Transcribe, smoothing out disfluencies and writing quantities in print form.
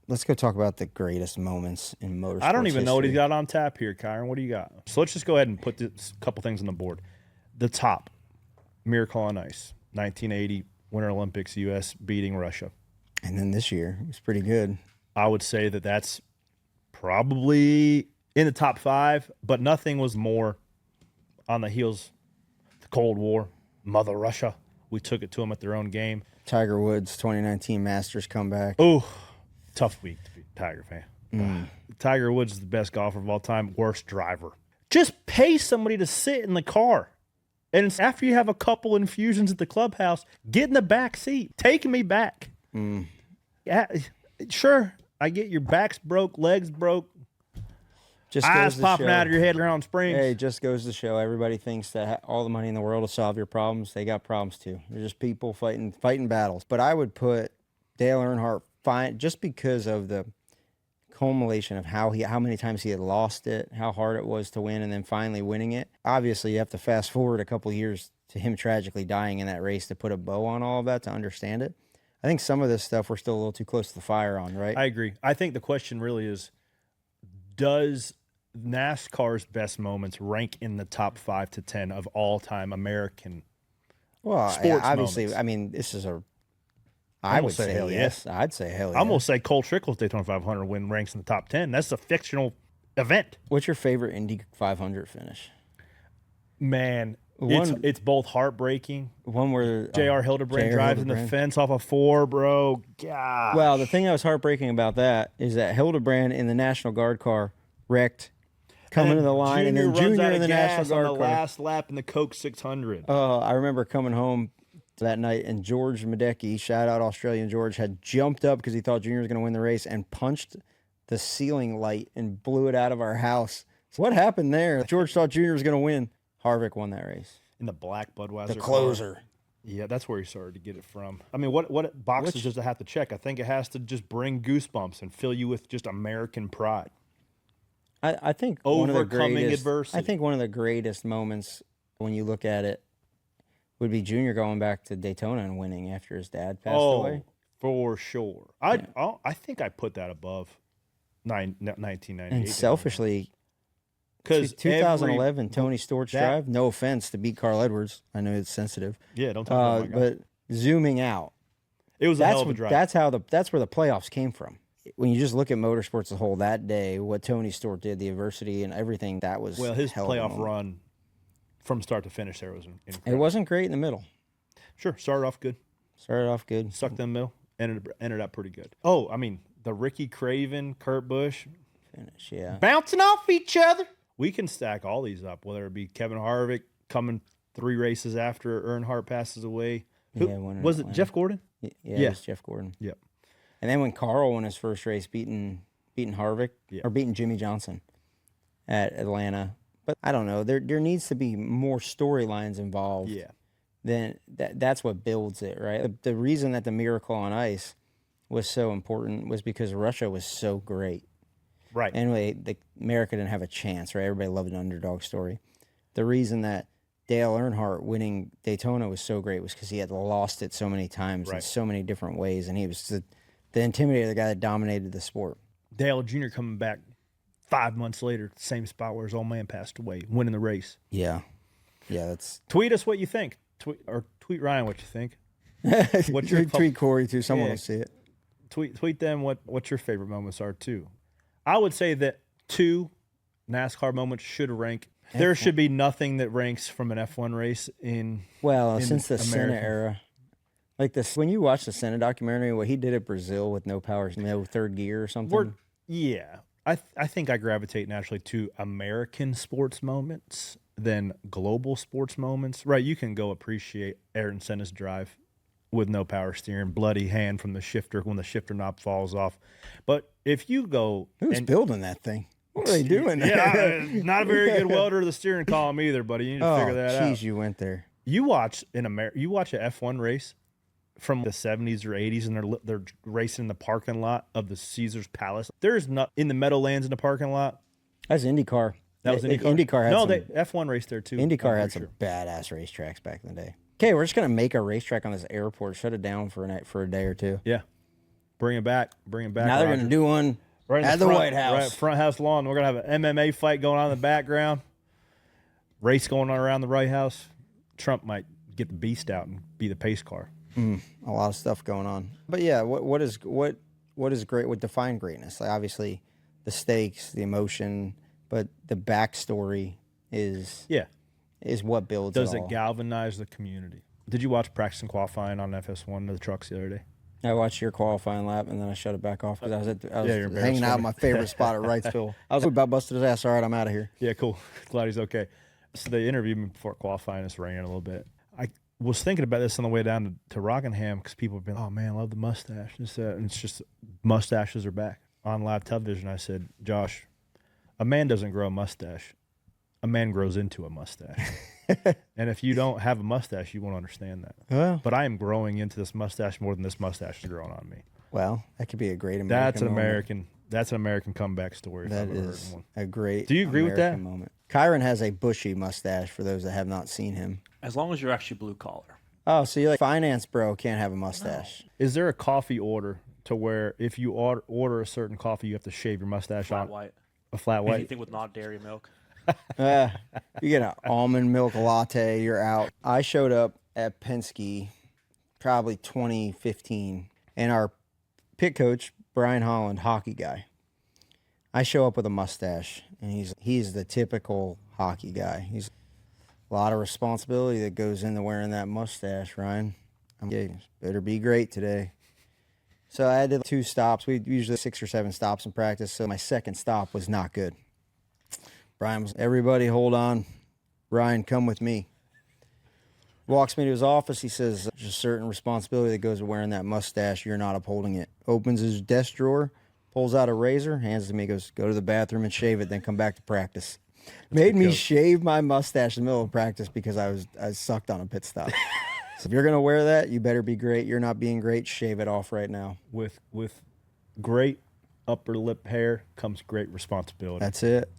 let's go talk about the greatest moments in motorsports I don't even know what he's history. got on tap here, Kyron. What do you got? So let's just go ahead and put this couple things on the board. The top, Miracle on Ice, 1980 Winter Olympics, U.S. beating Russia. And then this year, it was pretty good. I would say that that's probably in the top 5, but nothing was more on the heels of the Cold War, Mother Russia. We took it to them at their own game. Tiger Woods 2019 Masters comeback. Oh, tough week to be a Tiger fan. Tiger Woods is the best golfer of all time, worst driver. Just pay somebody to sit in the car. And after you have a couple infusions at the clubhouse, get in the back seat. Take me back. Yeah, sure, I get your back's broke, legs broke, Just eyes goes to popping show- out of your head around springs. Hey, it just goes to show everybody thinks that all the money in the world will solve your problems. They got problems too. They're just people fighting battles. But I would put Dale Earnhardt fine just because of the culmination of how many times he had lost it, how hard it was to win, and then finally winning it. Obviously, you have to fast forward a couple years to him tragically dying in that race to put a bow on all of that to understand it. I think some of this stuff we're still a little too close to the fire on, right? I agree. I think the question really is, does NASCAR's best moments rank in the top 5 to 10 of all-time American well, sports obviously, moments? I mean, this is I'm I gonna would say say hell yes. I'd say hell yeah. I'm going to say Cole Trickle's Daytona 500 win ranks in the top 10. That's a fictional event. What's your favorite Indy 500 finish? Man, One- it's both heartbreaking. One where J.R. Hildebrand J.R. drives in the Hildebrand. fence off a 4, bro. God. Well, the thing that was heartbreaking about that is that Hildebrand in the National Guard car wrecked coming to the line, and then runs Junior out in of the gas National Guard on the car. last lap in the Coke 600. I remember coming home that night, and George Madecki, shout out Australian George, had jumped up because he thought Junior was going to win the race and punched the ceiling light and blew it out of our house. So what happened there? George thought Junior was going to win. Harvick won that race. In the black Budweiser The car. closer. Yeah, that's where he started to get it from. I mean, what boxes does it have to check? I think it has to just bring goosebumps and fill you with just American pride. I think one of the Overcoming greatest, adversity. I think one of the greatest moments when you look at it would be Junior going back to Daytona and winning after his dad passed away. For sure. I think I put that above 1998. And selfishly, because 2011 Tony Stewart's drive. No offense to beat Carl Edwards, I know it's sensitive. Yeah, don't talk about my guy. But zooming out, It was a hell of a drive. that's where the playoffs came from. When you just look at motorsports as a whole that day, what Tony Stewart did, the adversity and everything, that was his hell of a playoff moment. run from start to finish there was incredible. It wasn't great in the middle. Sure, started off good, Started off good. sucked in the middle, ended up pretty good. Oh, I mean, the Ricky Craven, Kurt Busch, Finish, yeah. bouncing off each other. We can stack all these up, whether it be Kevin Harvick coming 3 races after Earnhardt passes away. Who, Yeah, one in was it Atlanta. Jeff Gordon? Yeah, Yeah. it was Jeff Gordon. Yep. And then when Carl won his first race, beating Harvick or beating Jimmy Johnson at Atlanta. But I don't know. There needs to be more storylines involved. Yeah. Then that's what builds it, right? The reason that the Miracle on Ice was so important was because Russia was so great. Right. Anyway, America didn't have a chance, right? Everybody loved an underdog story. The reason that Dale Earnhardt winning Daytona was so great was because he had lost it so many times in so many different ways, and he was the intimidator, the guy that dominated the sport. Dale Jr. coming back 5 months later, same spot where his old man passed away, winning the race. Yeah, that's Tweet us what you think. Tweet Ryan what you think. What's your tweet Corey too. Someone will see it. Tweet them what your favorite moments are too. I would say that 2 NASCAR moments should rank. There should be nothing that ranks from an F1 race in. Well, in since the Senna American. era, like this, when you watch the Senna documentary, what he did at Brazil with no power, no third gear or something. Yeah, I think I gravitate naturally to American sports moments than global sports moments. Right, you can go appreciate Ayrton Senna's drive with no power steering, bloody hand from the shifter when the shifter knob falls off. But if you go, Who's building that thing? What are they doing? yeah, not a very good welder of the steering column either, buddy. You need to figure that out. You went there. You watch an F1 race from the 70s or 80s, and they're racing in the parking lot of the Caesar's Palace. There's not in the Meadowlands in the parking lot. That's IndyCar. That was IndyCar. IndyCar had no, some, F1 race there too. IndyCar I'm had pretty some badass racetracks back in the day. Okay, we're just gonna make a racetrack on this airport. Shut it down for a day or two. Yeah, Bring it back. Bring it back. Now they're Roger. going to do one Right in at the front, White House. Right, front house lawn. We're going to have an MMA fight going on in the background. Race going on around the White House. Trump might get the beast out and be the pace car. A lot of stuff going on. But yeah, what is great? What define greatness? Like obviously, the stakes, the emotion, but the backstory is what builds. Does it it all. galvanize the community? Did you watch practice and qualifying on FS1 of the trucks the other day? I watched your qualifying lap and then I shut it back off because I was you're hanging out in my favorite spot at Wrightsville. I was about busted his ass. All right, I'm out of here. Yeah, cool. Glad he's okay. So they interviewed me before qualifying. It's raining a little bit. I was thinking about this on the way down to Rockingham because people have been, oh man, I love the mustache. And it's just mustaches are back on live television. I said, Josh, a man doesn't grow a mustache. A man grows into a mustache. And if you don't have a mustache, you won't understand that. Well, But I am growing into this mustache more than this mustache is growing on me. well, that could be a great American That's an moment. American comeback story. That if I've ever is heard one. a great. Do you agree with that? American moment. Kyron has a bushy mustache. For those that have not seen him. As long as you're actually blue collar. Oh, so you like finance bro can't have a mustache? Is there a coffee order to where if you order a certain coffee, you have to shave your mustache Flat on white. a flat white? Anything with not dairy milk. You get an almond milk latte, you're out. I showed up at Penske probably 2015, and our pit coach, Brian Holland, hockey guy. I show up with a mustache, and he's the typical hockey guy. He's a lot of responsibility that goes into wearing that mustache, Ryan. Better be great today. So I did 2 stops. We usually 6 or 7 stops in practice, so my second stop was not good. Brian was, everybody hold on. Brian, come with me. Walks me to his office. He says, there's a certain responsibility that goes with wearing that mustache. You're not upholding it. Opens his desk drawer, pulls out a razor, hands it to me, goes, go to the bathroom and shave it, then come back to practice. Made me shave my mustache in the middle of practice because I sucked on a pit stop. So if you're going to wear that, you better be great. You're not being great. Shave it off right now. With great upper lip hair comes great responsibility. That's it.